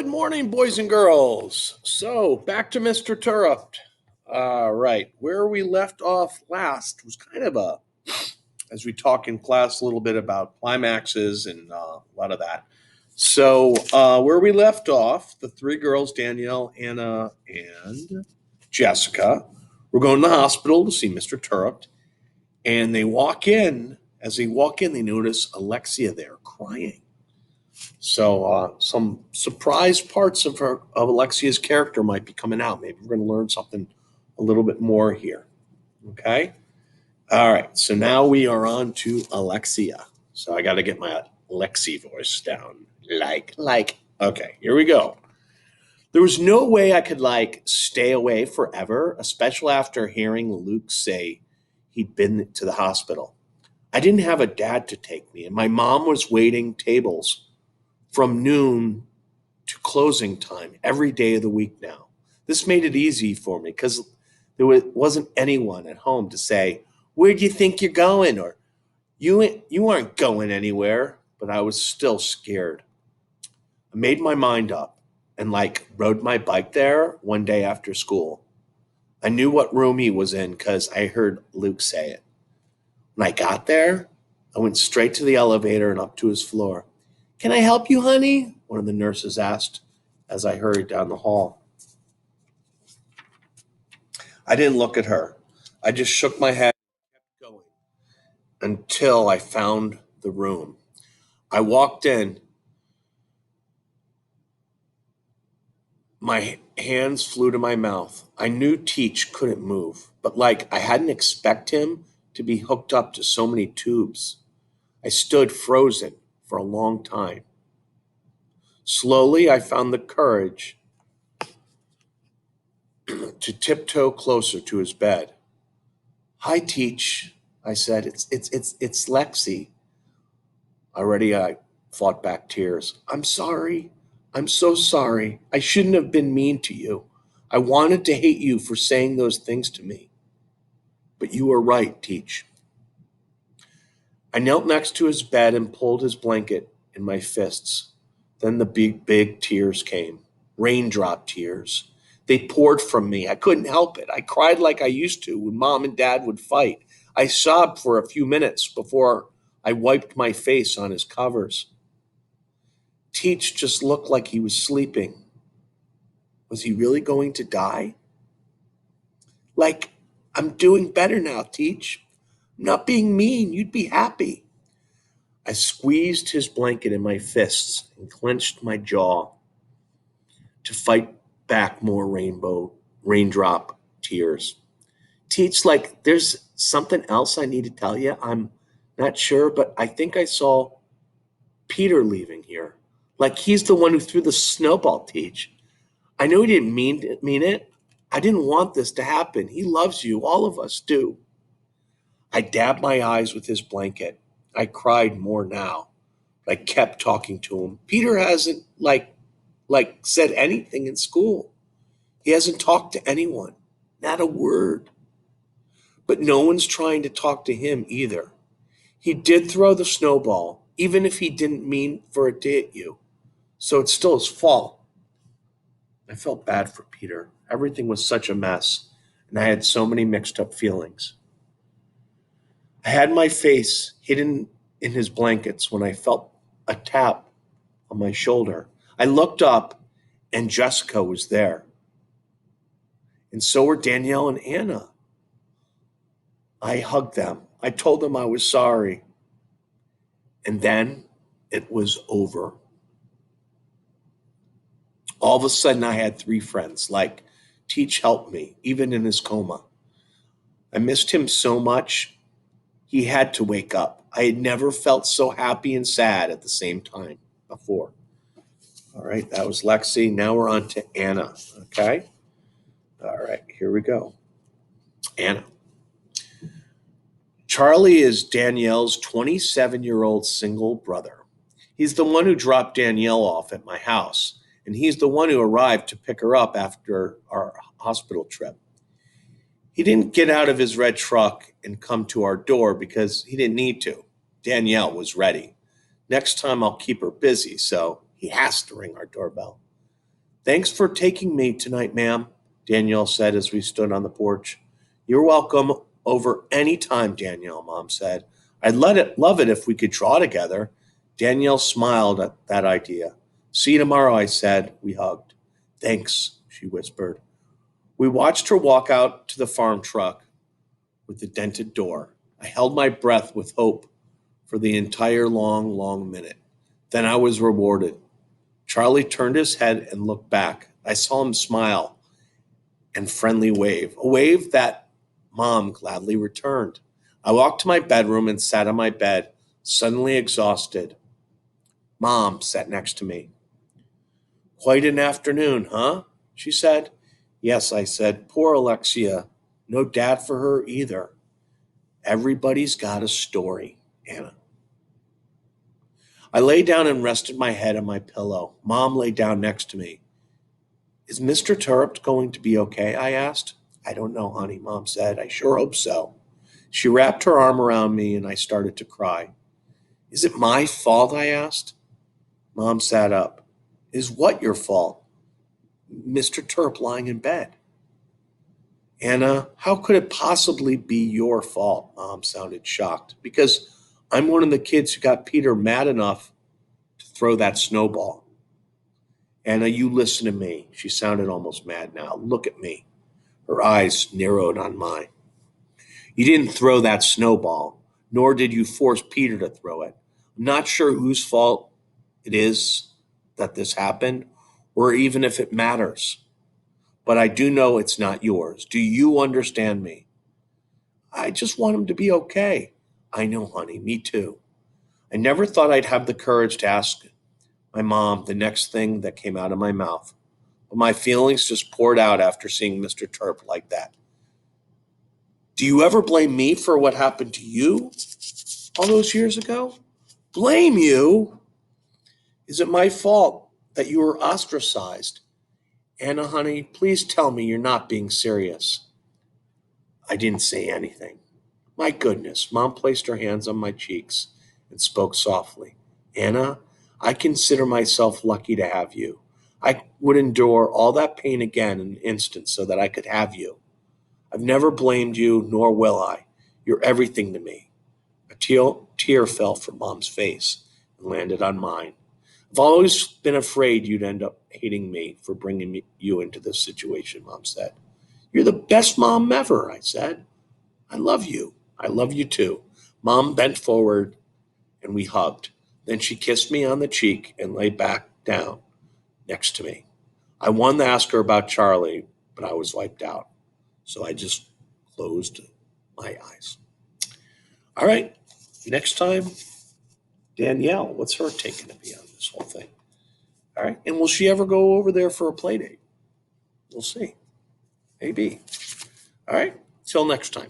Good morning, boys and girls. So, back to Mr. Turrup. All right, where we left off last was kind of as we talk in class a little bit about climaxes and a lot of that. So, where we left off, the three girls, Danielle, Anna, and Jessica, were going to the hospital to see Mr. Turrup. And they walk in. As they walk in, they notice Alexia there crying. So some surprise parts of Alexia's character might be coming out. Maybe we're going to learn something a little bit more here. Okay. All right. So now we are on to Alexia. So I got to get my Lexi voice down. Like. Okay. Here we go. There was no way I could stay away forever, especially after hearing Luke say he'd been to the hospital. I didn't have a dad to take me, and my mom was waiting tables from noon to closing time every day of the week now. This made it easy for me because wasn't anyone at home to say, "Where do you think you're going?" or "You aren't going anywhere." But I was still scared. I made my mind up and rode my bike there one day after school. I knew what room he was in because I heard Luke say it. When I got there, I went straight to the elevator and up to his floor. "Can I help you, honey?" one of the nurses asked as I hurried down the hall. I didn't look at her. I just shook my head and kept going until I found the room. I walked in. My hands flew to my mouth. I knew Teach couldn't move, but I hadn't expected him to be hooked up to so many tubes. I stood frozen for a long time. Slowly, I found the courage to tiptoe closer to his bed. "Hi, Teach," I said. It's Lexi." Already I fought back tears. "I'm sorry. I'm so sorry. I shouldn't have been mean to you. I wanted to hate you for saying those things to me. But you were right, Teach." I knelt next to his bed and pulled his blanket in my fists. Then the big tears came. Raindrop tears. They poured from me. I couldn't help it. I cried like I used to when Mom and Dad would fight. I sobbed for a few minutes before I wiped my face on his covers. Teach just looked like he was sleeping. Was he really going to die? "I'm doing better now, Teach. I'm not being mean. You'd be happy." I squeezed his blanket in my fists and clenched my jaw to fight back more raindrop tears. "Teach, there's something else I need to tell you. I'm not sure, but I think I saw Peter leaving here. He's the one who threw the snowball, Teach. I know he didn't mean it. I didn't want this to happen. He loves you. All of us do." I dabbed my eyes with his blanket. I cried more now. I kept talking to him. "Peter hasn't said anything in school. He hasn't talked to anyone. Not a word. But no one's trying to talk to him either. He did throw the snowball, even if he didn't mean for it to hit you. So it's still his fault." I felt bad for Peter. Everything was such a mess, and I had so many mixed up feelings. I had my face hidden in his blankets when I felt a tap on my shoulder. I looked up, and Jessica was there, and so were Danielle and Anna. I hugged them. I told them I was sorry, and then it was over. All of a sudden, I had three friends. Teach helped me, even in his coma. I missed him so much. He had to wake up. I had never felt so happy and sad at the same time before. All right, that was Lexi. Now we're on to Anna. Okay. All right, here we go. Anna. Charlie is Danielle's 27-year-old single brother. He's the one who dropped Danielle off at my house, and he's the one who arrived to pick her up after our hospital trip. He didn't get out of his red truck and come to our door because he didn't need to. Danielle was ready. Next time I'll keep her busy, so he has to ring our doorbell. Thanks for taking me tonight, ma'am, Danielle said as we stood on the porch. You're welcome over any time, Danielle, Mom said. Love it if we could draw together. Danielle smiled at that idea. See you tomorrow, I said. We hugged. Thanks, she whispered. We watched her walk out to the farm truck with the dented door. I held my breath with hope for the entire long minute. Then I was rewarded. Charlie turned his head and looked back. I saw him smile and friendly wave, a wave that Mom gladly returned. I walked to my bedroom and sat on my bed, suddenly exhausted. Mom sat next to me. Quite an afternoon, huh? She said. Yes, I said. Poor Alexia. No dad for her either. Everybody's got a story, Anna. I lay down and rested my head on my pillow. Mom lay down next to me. Is Mr. Turrup going to be okay? I asked. I don't know, honey, Mom said. I sure hope so. She wrapped her arm around me and I started to cry. Is it my fault? I asked. Mom sat up. Is what your fault? Mr. Turp lying in bed. Anna, how could it possibly be your fault? Mom sounded shocked. Because I'm one of the kids who got Peter mad enough to throw that snowball. Anna, you listen to me. She sounded almost mad now. Look at me. Her eyes narrowed on mine. You didn't throw that snowball, nor did you force Peter to throw it. I'm not sure whose fault it is that this happened, or even if it matters. But I do know it's not yours. Do you understand me? I just want him to be okay. I know, honey. Me too. I never thought I'd have the courage to ask my mom the next thing that came out of my mouth. But my feelings just poured out after seeing Mr. Turp like that. Do you ever blame me for what happened to you all those years ago? Blame you? Is it my fault that you were ostracized? Anna, honey, please tell me you're not being serious. I didn't say anything. My goodness, Mom placed her hands on my cheeks and spoke softly. Anna, I consider myself lucky to have you. I would endure all that pain again in an instant so that I could have you. I've never blamed you, nor will I. You're everything to me. A tear fell from Mom's face and landed on mine. I've always been afraid you'd end up hating me for bringing you into this situation, Mom said. You're the best mom ever, I said. I love you. I love you too. Mom bent forward and we hugged. Then she kissed me on the cheek and lay back down next to me. I wanted to ask her about Charlie, but I was wiped out. So I just closed my eyes. All right. Next time, Danielle, what's her take going to be on this whole thing? All right. And will she ever go over there for a play date? We'll see. Maybe. All right. Till next time.